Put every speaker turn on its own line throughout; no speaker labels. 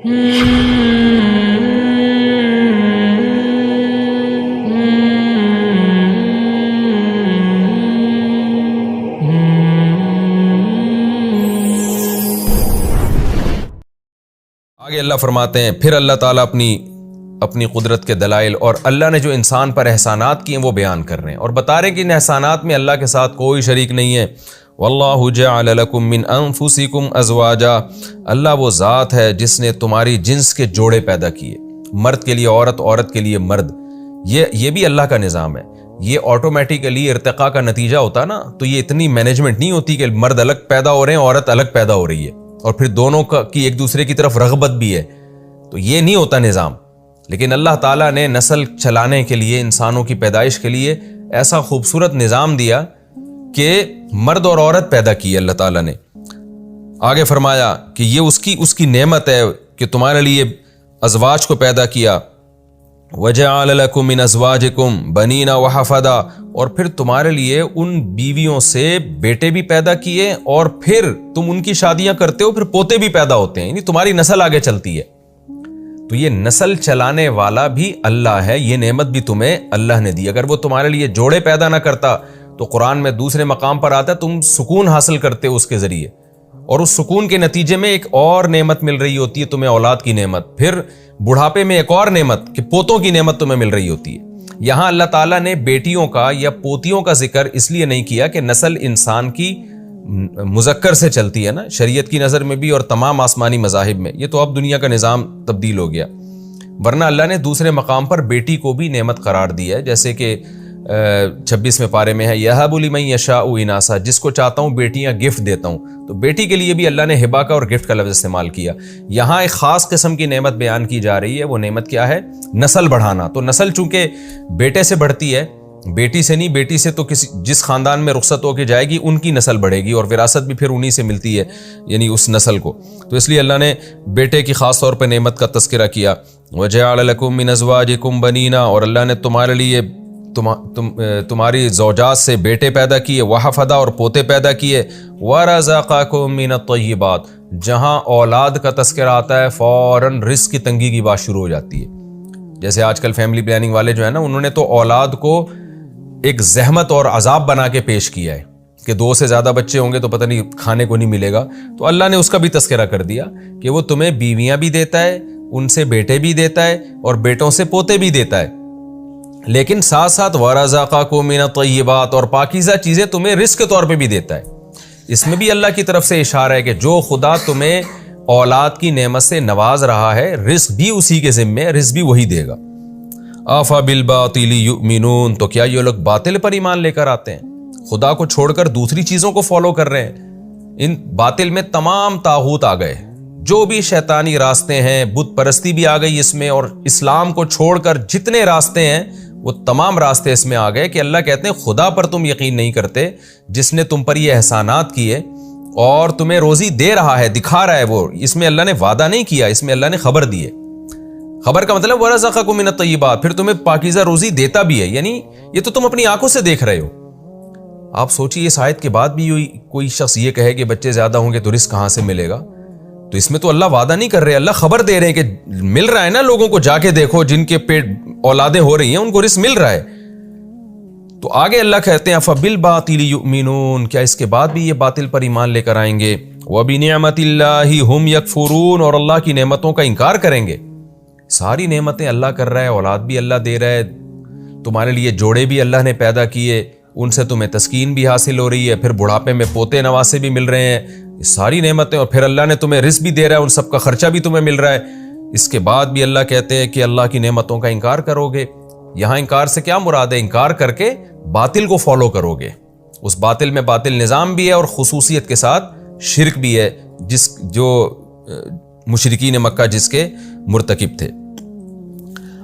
آگے اللہ فرماتے ہیں پھر اللہ تعالیٰ اپنی قدرت کے دلائل اور اللہ نے جو انسان پر احسانات کیے ہیں وہ بیان کر رہے ہیں اور بتا رہے ہیں کہ ان احسانات میں اللہ کے ساتھ کوئی شریک نہیں ہے۔ واللہ جعل لکم من انفسکم ازواجا، اللہ وہ ذات ہے جس نے تمہاری جنس کے جوڑے پیدا کیے، مرد کے لیے عورت، عورت کے لیے مرد۔ یہ بھی اللہ کا نظام ہے۔ یہ آٹومیٹیکلی ارتقاء کا نتیجہ ہوتا نا تو یہ اتنی مینجمنٹ نہیں ہوتی کہ مرد الگ پیدا ہو رہے ہیں، عورت الگ پیدا ہو رہی ہے اور پھر دونوں کی ایک دوسرے کی طرف رغبت بھی ہے، تو یہ نہیں ہوتا نظام۔ لیکن اللہ تعالیٰ نے نسل چلانے کے لیے، انسانوں کی پیدائش کے لیے ایسا خوبصورت نظام دیا کہ مرد اور عورت پیدا کی اللہ تعالیٰ نے۔ آگے فرمایا کہ یہ اس کی نعمت ہے کہ تمہارے لیے ازواج کو پیدا کیا۔ وَجَعَلَ لَكُم مِّنْ أَزْوَاجِكُمْ بَنِينَ وَحَفَدًا، اور پھر تمہارے لیے ان بیویوں سے بیٹے بھی پیدا کیے اور پھر تم ان کی شادیاں کرتے ہو، پھر پوتے بھی پیدا ہوتے ہیں، یعنی تمہاری نسل آگے چلتی ہے۔ تو یہ نسل چلانے والا بھی اللہ ہے، یہ نعمت بھی تمہیں اللہ نے دی۔ اگر وہ تمہارے لیے جوڑے پیدا نہ کرتا تو قرآن میں دوسرے مقام پر آتا ہے تم سکون حاصل کرتے اس کے ذریعے، اور اس سکون کے نتیجے میں ایک اور نعمت مل رہی ہوتی ہے تمہیں، اولاد کی نعمت، پھر بڑھاپے میں ایک اور نعمت کہ پوتوں کی نعمت تمہیں مل رہی ہوتی ہے۔ یہاں اللہ تعالیٰ نے بیٹیوں کا یا پوتیوں کا ذکر اس لیے نہیں کیا کہ نسل انسان کی مذکر سے چلتی ہے نا، شریعت کی نظر میں بھی اور تمام آسمانی مذاہب میں، یہ تو اب دنیا کا نظام تبدیل ہو گیا، ورنہ اللہ نے دوسرے مقام پر بیٹی کو بھی نعمت قرار دی ہے، جیسے کہ 26ویں پارے میں ہے یَهَبُ لِمَن یَشَاءُ اِنَاثًا، جس کو چاہتا ہوں بیٹیاں گفٹ دیتا ہوں۔ تو بیٹی کے لیے بھی اللہ نے ہبہ کا اور گفٹ کا لفظ استعمال کیا۔ یہاں ایک خاص قسم کی نعمت بیان کی جا رہی ہے، وہ نعمت کیا ہے؟ نسل بڑھانا۔ تو نسل چونکہ بیٹے سے بڑھتی ہے، بیٹی سے نہیں، بیٹی سے تو جس خاندان میں رخصت ہو کے جائے گی ان کی نسل بڑھے گی اور وراثت بھی پھر انہی سے ملتی ہے، یعنی اس نسل کو۔ تو اس لیے اللہ نے بیٹے کی خاص طور پہ نعمت کا تذکرہ کیا۔ وَجَعَلَ لَكُم مِّنْ أَزْوَاجِكُمْ بَنِينَ، اور اللہ نے تمہارے لیے تمہاری زوجات سے بیٹے پیدا کیے، وحفدا، اور پوتے پیدا کیے، وَرَزَقَكُم مِّنَ الطَّيِّبَاتِ، جہاں اولاد کا تذکرہ آتا ہے فوراً رزق کی تنگی کی بات شروع ہو جاتی ہے۔ جیسے آج کل فیملی پلاننگ والے جو ہے نا، انہوں نے تو اولاد کو ایک زحمت اور عذاب بنا کے پیش کیا ہے کہ 2 سے زیادہ بچے ہوں گے تو پتہ نہیں کھانے کو نہیں ملے گا۔ تو اللہ نے اس کا بھی تذکرہ کر دیا کہ وہ تمہیں بیویاں بھی دیتا ہے، ان سے بیٹے بھی دیتا ہے اور بیٹوں سے پوتے بھی دیتا ہے، لیکن ساتھ ساتھ وَرَزَقَكُم مِّنَ الطَّيِّبَاتِ، اور پاکیزہ چیزیں تمہیں رزق کے طور پہ بھی دیتا ہے۔ اس میں بھی اللہ کی طرف سے اشارہ ہے کہ جو خدا تمہیں اولاد کی نعمت سے نواز رہا ہے، رزق بھی اسی کے ذمے ہے، رزق بھی وہی دے گا۔ أَفَبِالْبَاطِلِ يُؤْمِنُونَ، تو کیا یہ لوگ باطل پر ایمان لے کر آتے ہیں؟ خدا کو چھوڑ کر دوسری چیزوں کو فالو کر رہے ہیں۔ ان باطل میں تمام طاغوت آ گئے، جو بھی شیطانی راستے ہیں، بت پرستی بھی آ گئی اس میں، اور اسلام کو چھوڑ کر جتنے راستے ہیں وہ تمام راستے اس میں آ گئے کہ اللہ کہتے ہیں خدا پر تم یقین نہیں کرتے جس نے تم پر یہ احسانات کیے اور تمہیں روزی دے رہا ہے، دکھا رہا ہے وہ۔ اس میں اللہ نے وعدہ نہیں کیا، اس میں اللہ نے خبر دی ہے۔ خبر کا مطلب وَرَزَقَكُم مِّنَ الطَّيِّبَاتِ، پھر تمہیں پاکیزہ روزی دیتا بھی ہے، یعنی یہ تو تم اپنی آنکھوں سے دیکھ رہے ہو۔ آپ سوچیے اس آیت کے بعد بھی کوئی شخص یہ کہے کہ بچے زیادہ ہوں گے تو رزق کہاں سے ملے گا؟ تو اس میں تو اللہ وعدہ نہیں کر رہے، اللہ خبر دے رہے ہیں کہ مل رہا ہے نا، لوگوں کو جا کے دیکھو جن کے پیٹ اولادیں ہو رہی ہیں ان کو رزق مل رہا ہے۔ تو آگے اللہ کہتے ہیں فَبِالْبَاطِلِ يُؤْمِنُونَ، کیا اس کے بعد بھی یہ باطل پر ایمان لے کر آئیں گے؟ وَبِنِعْمَةِ اللَّهِ هُمْ يَكْفُرُونَ، اور اللہ کی نعمتوں کا انکار کریں گے۔ ساری نعمتیں اللہ کر رہا ہے، اولاد بھی اللہ دے رہا ہے، تمہارے لیے جوڑے بھی اللہ نے پیدا کیے، ان سے تمہیں تسکین بھی حاصل ہو رہی ہے، پھر بڑھاپے میں پوتے نواسے بھی مل رہے ہیں، یہ ساری نعمتیں، اور پھر اللہ نے تمہیں رزق بھی دے رہا ہے، ان سب کا خرچہ بھی تمہیں مل رہا ہے۔ اس کے بعد بھی اللہ کہتے ہیں کہ اللہ کی نعمتوں کا انکار کرو گے۔ یہاں انکار سے کیا مراد ہے؟ انکار کر کے باطل کو فالو کرو گے۔ اس باطل میں باطل نظام بھی ہے اور خصوصیت کے ساتھ شرک بھی ہے، جو مشرکین مکہ جس کے مرتکب تھے۔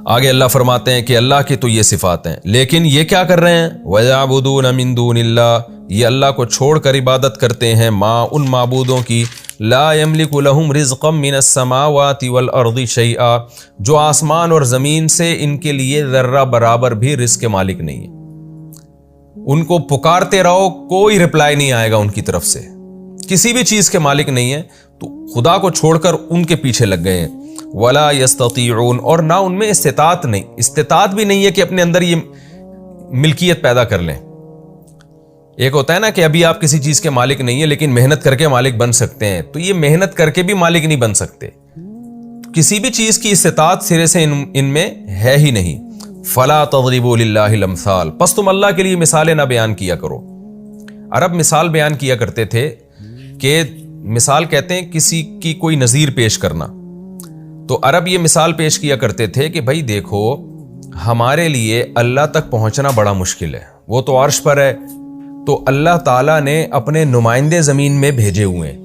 آگے اللہ فرماتے ہیں کہ اللہ کی تو یہ صفات ہیں، لیکن یہ کیا کر رہے ہیں؟ وَيَعْبُدُونَ مِن دُونِ اللَّهِ، یہ اللہ کو چھوڑ کر عبادت کرتے ہیں، ان معبودوں کی لا يملك لهم رزقا من السماوات والارض شيئا، جو آسمان اور زمین سے ان کے لیے ذرہ برابر بھی رزق کے مالک نہیں ہے۔ ان کو پکارتے رہو، کوئی رپلائی نہیں آئے گا ان کی طرف سے، کسی بھی چیز کے مالک نہیں ہیں تو خدا کو چھوڑ کر ان کے پیچھے لگ گئے ہیں. ولا یستطیعون، اور نہ ان میں استطاعت بھی نہیں ہے کہ اپنے اندر یہ ملکیت پیدا کر لیں. ایک ہوتا ہے نا کہ ابھی آپ کسی چیز کے مالک نہیں ہیں لیکن محنت کر کے مالک بن سکتے ہیں، تو یہ محنت کر کے بھی مالک نہیں بن سکتے. کسی بھی چیز کی استطاعت سرے سے ان میں ہے ہی نہیں. فلا تضربوا للہ الامثال، پس تم اللہ کے لیے مثالیں نہ بیان کیا کرو. عرب مثال بیان کیا کرتے تھے کہ مثال کہتے ہیں کسی کی کوئی نظیر پیش کرنا. تو عرب یہ مثال پیش کیا کرتے تھے کہ بھائی دیکھو ہمارے لیے اللہ تک پہنچنا بڑا مشکل ہے، وہ تو عرش پر ہے، تو اللہ تعالیٰ نے اپنے نمائندے زمین میں بھیجے ہوئے ہیں،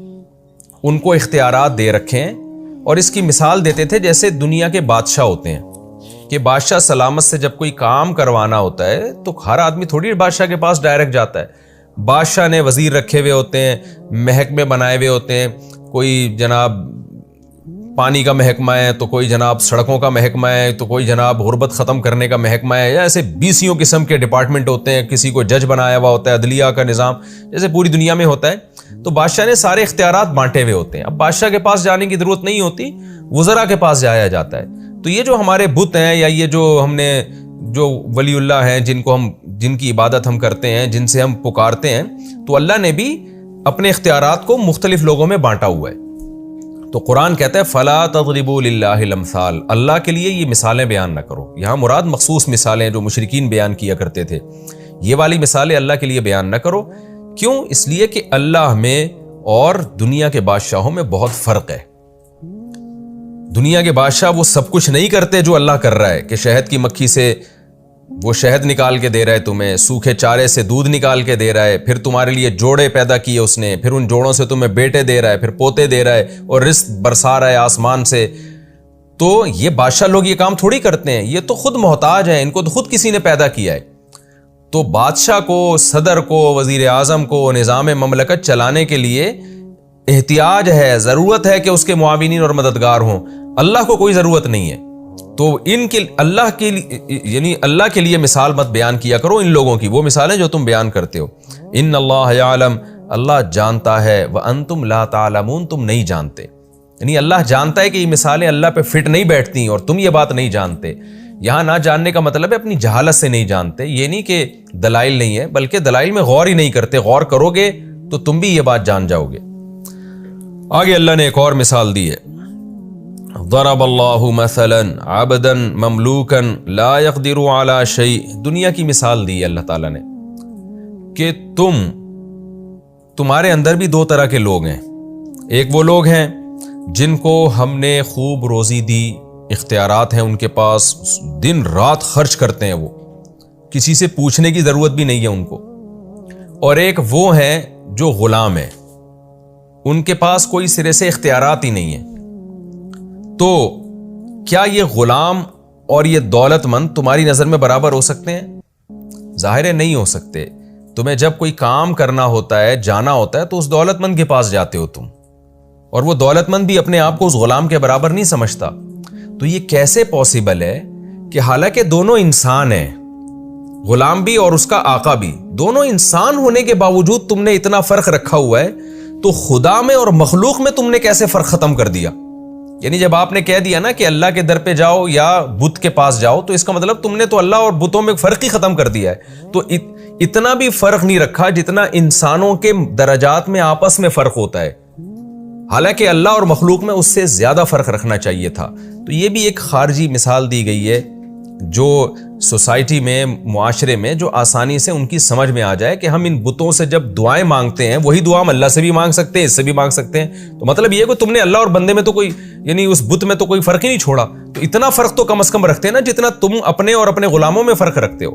ان کو اختیارات دے رکھے ہیں. اور اس کی مثال دیتے تھے جیسے دنیا کے بادشاہ ہوتے ہیں کہ بادشاہ سلامت سے جب کوئی کام کروانا ہوتا ہے تو ہر آدمی تھوڑی بادشاہ کے پاس ڈائریکٹ جاتا ہے. بادشاہ نے وزیر رکھے ہوئے ہوتے ہیں، محکمے بنائے ہوئے ہوتے ہیں، کوئی جناب پانی کا محکمہ ہے، تو کوئی جناب سڑکوں کا محکمہ ہے، تو کوئی جناب غربت ختم کرنے کا محکمہ ہے، یا ایسے 20 قسم کے ڈپارٹمنٹ ہوتے ہیں. کسی کو جج بنایا ہوا ہوتا ہے، عدلیہ کا نظام جیسے پوری دنیا میں ہوتا ہے. تو بادشاہ نے سارے اختیارات بانٹے ہوئے ہوتے ہیں. اب بادشاہ کے پاس جانے کی ضرورت نہیں ہوتی، وزراء کے پاس جایا جاتا ہے. تو یہ جو ہمارے بت ہیں یا یہ جو ہم نے جو ولی اللہ ہیں جن کی عبادت ہم کرتے ہیں، جن سے ہم پکارتے ہیں، تو اللہ نے بھی اپنے اختیارات کو مختلف لوگوں میں بانٹا ہوا ہے. تو قرآن کہتا ہے فلا تضربوا للہ الامثال، اللہ کے لیے یہ مثالیں بیان نہ کرو. یہاں مراد مخصوص مثالیں جو مشرکین بیان کیا کرتے تھے، یہ والی مثالیں اللہ کے لیے بیان نہ کرو. کیوں؟ اس لیے کہ اللہ میں اور دنیا کے بادشاہوں میں بہت فرق ہے. دنیا کے بادشاہ وہ سب کچھ نہیں کرتے جو اللہ کر رہا ہے، کہ شہد کی مکھی سے وہ شہد نکال کے دے رہا ہے تمہیں، سوکھے چارے سے دودھ نکال کے دے رہا ہے، پھر تمہارے لیے جوڑے پیدا کیے اس نے، پھر ان جوڑوں سے تمہیں بیٹے دے رہا ہے، پھر پوتے دے رہا ہے، اور رزق برسا رہا ہے آسمان سے. تو یہ بادشاہ لوگ یہ کام تھوڑی کرتے ہیں، یہ تو خود محتاج ہیں، ان کو تو خود کسی نے پیدا کیا ہے. تو بادشاہ کو، صدر کو، وزیر اعظم کو نظام مملکت چلانے کے لیے احتیاج ہے، ضرورت ہے کہ اس کے معاونین اور مددگار ہوں. اللہ کو کوئی ضرورت نہیں ہے. تو ان کے اللہ کے لیے مثال مت بیان کیا کرو ان لوگوں کی، وہ مثالیں جو تم بیان کرتے ہو. ان اللہ یعلم، اللہ جانتا ہے، وانتم لا تعلمون، تم نہیں جانتے. یعنی اللہ جانتا ہے کہ یہ مثالیں اللہ پہ فٹ نہیں بیٹھتی اور تم یہ بات نہیں جانتے. یہاں نہ جاننے کا مطلب ہے اپنی جہالت سے نہیں جانتے. یہ نہیں کہ دلائل نہیں ہے، بلکہ دلائل میں غور ہی نہیں کرتے. غور کرو گے تو تم بھی یہ بات جان جاؤ گے. آگے اللہ نے ایک اور مثال دی ہے، ضرب اللہ مثلا عبدا مملوکا لا يقدر على شيء. دنیا کی مثال دی ہے اللہ تعالیٰ نے کہ تمہارے اندر بھی دو طرح کے لوگ ہیں. ایک وہ لوگ ہیں جن کو ہم نے خوب روزی دی، اختیارات ہیں ان کے پاس، دن رات خرچ کرتے ہیں، وہ کسی سے پوچھنے کی ضرورت بھی نہیں ہے ان کو. اور ایک وہ ہیں جو غلام ہیں، ان کے پاس کوئی سرے سے اختیارات ہی نہیں ہے. تو کیا یہ غلام اور یہ دولت مند تمہاری نظر میں برابر ہو سکتے ہیں؟ ظاہر ہے نہیں ہو سکتے. تمہیں جب کوئی کام کرنا ہوتا ہے، جانا ہوتا ہے، تو اس دولت مند کے پاس جاتے ہو تم، اور وہ دولت مند بھی اپنے آپ کو اس غلام کے برابر نہیں سمجھتا. تو یہ کیسے پاسبل ہے کہ حالانکہ دونوں انسان ہیں، غلام بھی اور اس کا آقا بھی، دونوں انسان ہونے کے باوجود تم نے اتنا فرق رکھا ہوا ہے، تو خدا میں اور مخلوق میں تم نے کیسے فرق ختم کر دیا؟ یعنی جب آپ نے کہہ دیا نا کہ اللہ کے در پہ جاؤ یا بت کے پاس جاؤ، تو اس کا مطلب تم نے تو اللہ اور بتوں میں فرق ہی ختم کر دیا ہے. تو اتنا بھی فرق نہیں رکھا جتنا انسانوں کے درجات میں آپس میں فرق ہوتا ہے، حالانکہ اللہ اور مخلوق میں اس سے زیادہ فرق رکھنا چاہیے تھا. تو یہ بھی ایک خارجی مثال دی گئی ہے جو سوسائٹی میں، معاشرے میں، جو آسانی سے ان کی سمجھ میں آ جائے کہ ہم ان بتوں سے جب دعائیں مانگتے ہیں وہی دعا ہم اللہ سے بھی مانگ سکتے ہیں، اس سے بھی مانگ سکتے ہیں. تو مطلب یہ کہ تم نے اللہ اور بندے میں تو کوئی، یعنی اس بت میں تو کوئی فرق ہی نہیں چھوڑا. تو اتنا فرق تو کم از کم رکھتے ہیں نا جتنا تم اپنے اور اپنے غلاموں میں فرق رکھتے ہو.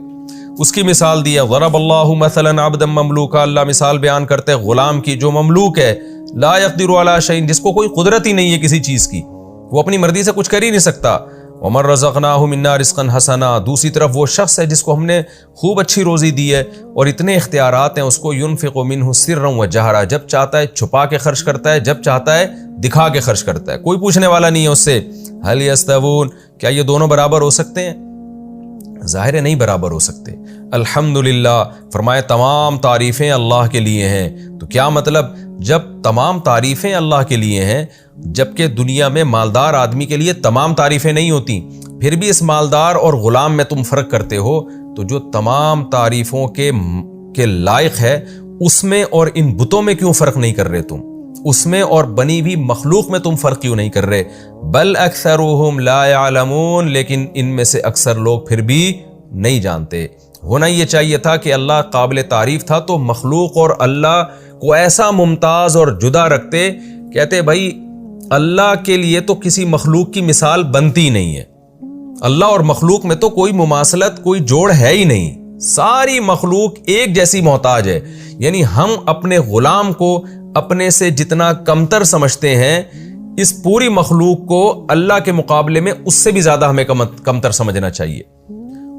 اس کی مثال دی ہے ضرب اللہ مثلا عبدا مملوکا. اللہ مثال بیان کرتے ہیں غلام کی جو مملوک ہے، لا يقدر علی شیء، جس کو کوئی قدرت ہی نہیں ہے کسی چیز کی، وہ اپنی مرضی سے کچھ کر ہی نہیں سکتا. ومن رزقناہ منا رزقا حسنا. دوسری طرف وہ شخص ہے جس کو ہم نے خوب اچھی روزی دی ہے اور اتنے اختیارات ہیں اس کو، ينفق منہ سرا وجہرا، جب چاہتا ہے چھپا کے خرچ کرتا ہے، جب چاہتا ہے دکھا کے خرچ کرتا ہے، کوئی پوچھنے والا نہیں ہے اس سے. هل يستوون، کیا یہ دونوں برابر ہو سکتے ہیں؟ ظاہر ہے نہیں برابر ہو سکتے۔ الحمدللہ فرمائے تمام تعریفیں اللہ کے لیے ہیں۔ تو کیا مطلب؟ جب تمام تعریفیں اللہ کے لیے ہیں، جبکہ دنیا میں مالدار آدمی کے لیے تمام تعریفیں نہیں ہوتی، پھر بھی اس مالدار اور غلام میں تم فرق کرتے ہو، تو جو تمام تعریفوں کے لائق ہے اس میں اور ان بتوں میں کیوں فرق نہیں کر رہے تم؟ اس میں اور بنی ہوئی مخلوق میں تم فرق کیوں نہیں کر رہے؟ بل اکثرهم لا يعلمون، لیکن ان میں سے اکثر لوگ پھر بھی نہیں جانتے۔ ہونا یہ چاہیے تھا کہ اللہ قابل تعریف تھا تو مخلوق اور اللہ کو ایسا ممتاز اور جدا رکھتے، کہتے بھائی اللہ کے لیے تو کسی مخلوق کی مثال بنتی نہیں ہے، اللہ اور مخلوق میں تو کوئی مماثلت، کوئی جوڑ ہے ہی نہیں، ساری مخلوق ایک جیسی محتاج ہے۔ یعنی ہم اپنے غلام کو اپنے سے جتنا کمتر سمجھتے ہیں، اس پوری مخلوق کو اللہ کے مقابلے میں اس سے بھی زیادہ ہمیں کمتر سمجھنا چاہیے۔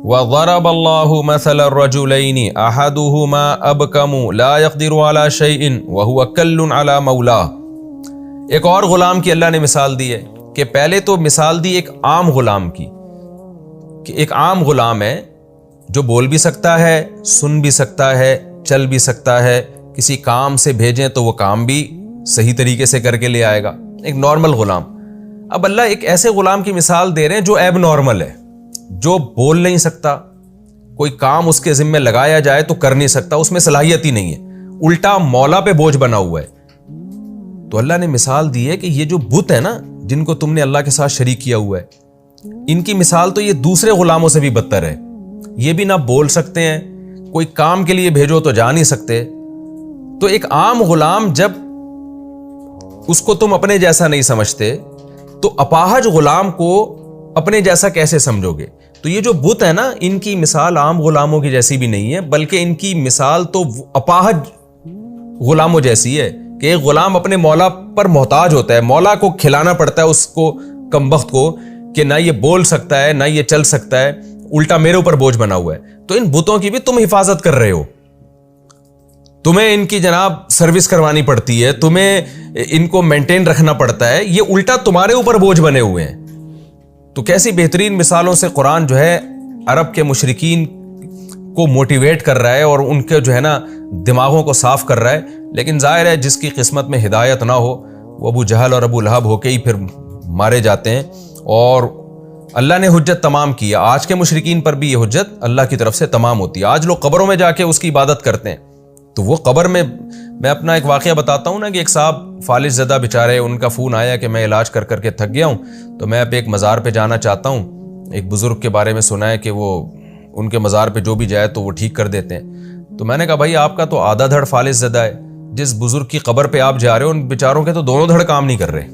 وَضَرَبَ اللَّهُ مَثَلَ الرَّجُلَيْنِ أَحَدُهُمَا أَبْكَمُ لَا يَقْدِرُ عَلَى شَيْءٍ وَهُوَ كَلٌّ عَلَى مَوْلَاهُ۔ ایک اور غلام کی اللہ نے مثال دی ہے کہ پہلے تو مثال دی ایک عام غلام کی، کہ ایک عام غلام ہے جو بول بھی سکتا ہے، سن بھی سکتا ہے، چل بھی سکتا ہے، کسی کام سے بھیجیں تو وہ کام بھی صحیح طریقے سے کر کے لے آئے گا، ایک نارمل غلام۔ اب اللہ ایک ایسے غلام کی مثال دے رہے ہیں جو ایب نارمل ہے، جو بول نہیں سکتا، کوئی کام اس کے ذمہ لگایا جائے تو کر نہیں سکتا، اس میں صلاحیت ہی نہیں ہے، الٹا مولا پہ بوجھ بنا ہوا ہے۔ تو اللہ نے مثال دی ہے کہ یہ جو بت ہے نا، جن کو تم نے اللہ کے ساتھ شریک کیا ہوا ہے، ان کی مثال تو یہ دوسرے غلاموں سے بھی بدتر ہے۔ یہ بھی نہ بول سکتے ہیں، کوئی کام کے لیے بھیجو تو جا نہیں سکتے۔ تو ایک عام غلام جب اس کو تم اپنے جیسا نہیں سمجھتے تو اپاہج غلام کو اپنے جیسا کیسے سمجھو گے؟ تو یہ جو بت ہے نا، ان کی مثال عام غلاموں کی جیسی بھی نہیں ہے، بلکہ ان کی مثال تو اپاہج غلاموں جیسی ہے کہ ایک غلام اپنے مولا پر محتاج ہوتا ہے، مولا کو کھلانا پڑتا ہے اس کو کمبخت کو، کہ نہ یہ بول سکتا ہے نہ یہ چل سکتا ہے، الٹا میرے اوپر بوجھ بنا ہوا ہے۔ تو ان بتوں کی بھی تم حفاظت کر رہے ہو، تمہیں ان کی جناب سروس کروانی پڑتی ہے، تمہیں ان کو مینٹین رکھنا پڑتا ہے، یہ الٹا تمہارے اوپر بوجھ بنے ہوئے ہیں۔ تو کیسی بہترین مثالوں سے قرآن جو ہے عرب کے مشرکین کو موٹیویٹ کر رہا ہے اور ان کے جو ہے نا دماغوں کو صاف کر رہا ہے۔ لیکن ظاہر ہے جس کی قسمت میں ہدایت نہ ہو وہ ابو جہل اور ابو لہب ہو کے ہی پھر مارے جاتے ہیں، اور اللہ نے حجت تمام کی ہے۔ آج کے مشرکین پر بھی یہ حجت اللہ کی طرف سے تمام ہوتی ہے۔ آج لوگ قبروں میں جا کے اس کی عبادت کرتے ہیں، تو وہ قبر میں اپنا ایک واقعہ بتاتا ہوں نا کہ ایک صاحب فالج زدہ بیچارے، ان کا فون آیا کہ میں علاج کر کر کے تھک گیا ہوں، تو میں اب ایک مزار پہ جانا چاہتا ہوں۔ ایک بزرگ کے بارے میں سنا ہے کہ وہ ان کے مزار پہ جو بھی جائے تو وہ ٹھیک کر دیتے ہیں۔ تو میں نے کہا بھائی آپ کا تو آدھا دھڑ فالج زدہ ہے، جس بزرگ کی قبر پہ آپ جا رہے ہو ان بیچاروں کے تو دونوں دھڑ کام نہیں کر رہے،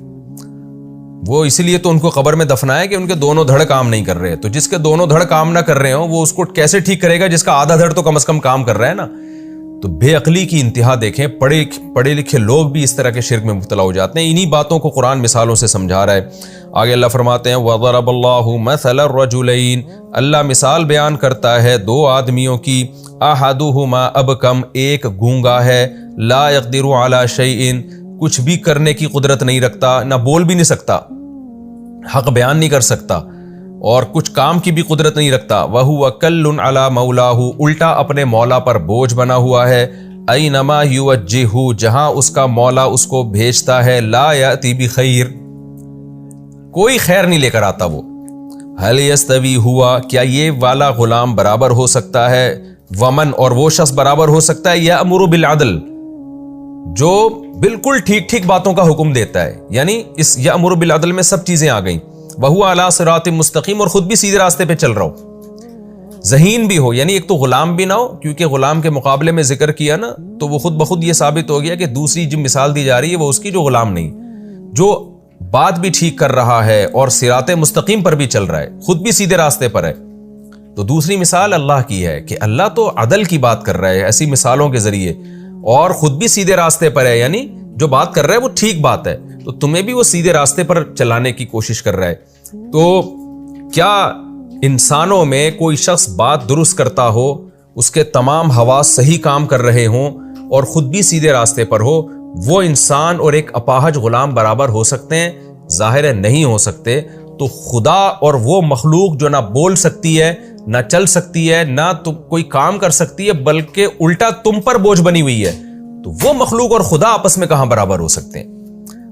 وہ اسی لیے تو ان کو قبر میں دفنایا کہ ان کے دونوں دھڑ کام نہیں کر رہے۔ تو جس کے دونوں دھڑ کام نہ کر رہے ہوں وہ اس کو کیسے ٹھیک کرے گا جس کا آدھا دھڑ تو کم از کم کام کر رہا ہے نا۔ تو بے عقلی کی انتہا دیکھیں، پڑھے لکھے لوگ بھی اس طرح کے شرک میں مبتلا ہو جاتے ہیں۔ انہی باتوں کو قرآن مثالوں سے سمجھا رہا ہے۔ آگے اللہ فرماتے ہیں وَضَرَبَ اللَّهُ مَثَلَ الرَّجُلَيْنِ، اللہ مثال بیان کرتا ہے دو آدمیوں کی، أَحَدُهُمَا أَبْكَمُ، ایک گونگا ہے، لَا يَقْدِرُ عَلَى شَيْءٍ، کچھ بھی کرنے کی قدرت نہیں رکھتا، نہ بول بھی نہیں سکتا، حق بیان نہیں کر سکتا، اور کچھ کام کی بھی قدرت نہیں رکھتا۔ وَهُوَ كَلٌّ عَلَى مَوْلَاهُ، الٹا اپنے مولا پر بوجھ بنا ہوا ہے۔ أَيْنَمَا يُوَجِّهُ، جہاں اس کا مولا اس کو بھیجتا ہے، لَا يَأْتِي بِخَيْرٍ، کوئی خیر نہیں لے کر آتا وہ۔ هَلْ يَسْتَوِي هُوَ، کیا یہ والا غلام برابر ہو سکتا ہے، ومن، اور وہ شخص برابر ہو سکتا ہے، يَأْمُرُ بِالْعَدْلِ، جو بالکل ٹھیک ٹھیک باتوں کا حکم دیتا ہے۔ یعنی اس یأمر بالعدل میں سب چیزیں آ گئیں، وہو علی صراط مستقیم، اور خود بھی سیدھے راستے پہ چل رہا ہو، ذہین بھی ہو، یعنی ایک تو غلام بھی نہ ہو، کیونکہ غلام کے مقابلے میں ذکر کیا نا تو وہ خود بخود یہ ثابت ہو گیا کہ دوسری جو مثال دی جا رہی ہے وہ اس کی جو غلام نہیں، جو بات بھی ٹھیک کر رہا ہے اور صراط مستقیم پر بھی چل رہا ہے، خود بھی سیدھے راستے پر ہے۔ تو دوسری مثال اللہ کی ہے کہ اللہ تو عدل کی بات کر رہا ہے ایسی مثالوں کے ذریعے، اور خود بھی سیدھے راستے پر ہے، یعنی جو بات کر رہا ہے وہ ٹھیک بات ہے، تو تمہیں بھی وہ سیدھے راستے پر چلانے کی کوشش کر رہا ہے۔ تو کیا انسانوں میں کوئی شخص بات درست کرتا ہو، اس کے تمام حواس صحیح کام کر رہے ہوں اور خود بھی سیدھے راستے پر ہو، وہ انسان اور ایک اپاہج غلام برابر ہو سکتے ہیں؟ ظاہر ہے نہیں ہو سکتے۔ تو خدا اور وہ مخلوق جو نہ بول سکتی ہے، نہ چل سکتی ہے، نہ تو کوئی کام کر سکتی ہے، بلکہ الٹا تم پر بوجھ بنی ہوئی ہے، تو وہ مخلوق اور خدا آپس میں کہاں برابر ہو سکتے ہیں؟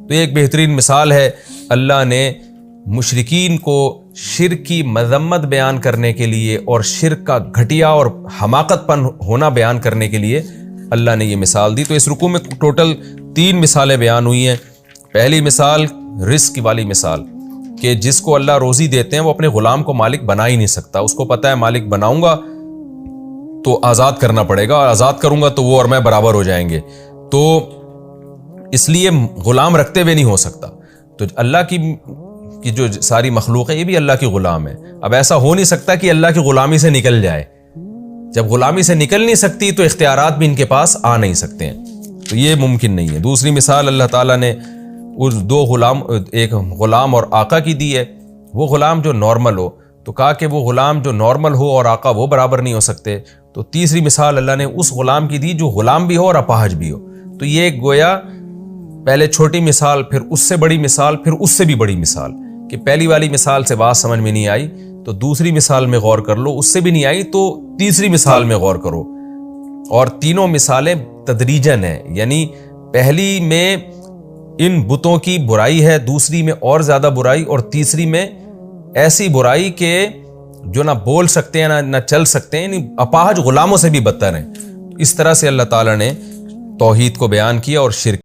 تو یہ ایک بہترین مثال ہے۔ اللہ نے مشرکین کو شرک کی مذمت بیان کرنے کے لیے اور شرک کا گھٹیا اور حماقت پن ہونا بیان کرنے کے لیے اللہ نے یہ مثال دی۔ تو اس رکوع میں ٹوٹل 3 مثالیں بیان ہوئی ہیں۔ پہلی مثال رزق والی مثال، کہ جس کو اللہ روزی دیتے ہیں وہ اپنے غلام کو مالک بنا ہی نہیں سکتا، اس کو پتہ ہے مالک بناؤں گا تو آزاد کرنا پڑے گا، اور آزاد کروں گا تو وہ اور میں برابر ہو جائیں گے، تو اس لیے غلام رکھتے ہوئے نہیں ہو سکتا۔ تو اللہ کی جو ساری مخلوق ہے یہ بھی اللہ کی غلام ہے۔ اب ایسا ہو نہیں سکتا کہ اللہ کی غلامی سے نکل جائے، جب غلامی سے نکل نہیں سکتی تو اختیارات بھی ان کے پاس آ نہیں سکتے ہیں، تو یہ ممکن نہیں ہے۔ دوسری مثال اللہ تعالیٰ نے اس 2 غلام، ایک غلام اور آقا کی دی ہے۔ وہ غلام جو نارمل ہو، تو کہا کہ وہ غلام جو نارمل ہو اور آقا وہ برابر نہیں ہو سکتے۔ تو تیسری مثال اللہ نے اس غلام کی دی جو غلام بھی ہو اور اپاہج بھی ہو۔ تو یہ گویا پہلے چھوٹی مثال، پھر اس سے بڑی مثال، پھر اس سے بھی بڑی مثال، کہ پہلی والی مثال سے بات سمجھ میں نہیں آئی تو دوسری مثال میں غور کر لو، اس سے بھی نہیں آئی تو تیسری مثال میں غور کرو۔ اور تینوں مثالیں تدریجاً ہیں، یعنی پہلی میں ان بتوں کی برائی ہے، دوسری میں اور زیادہ برائی، اور تیسری میں ایسی برائی کہ جو نہ بول سکتے ہیں نہ چل سکتے ہیں، یعنی اپاہج غلاموں سے بھی بدتر ہیں۔ اس طرح سے اللہ تعالیٰ نے توحید کو بیان کیا اور شرک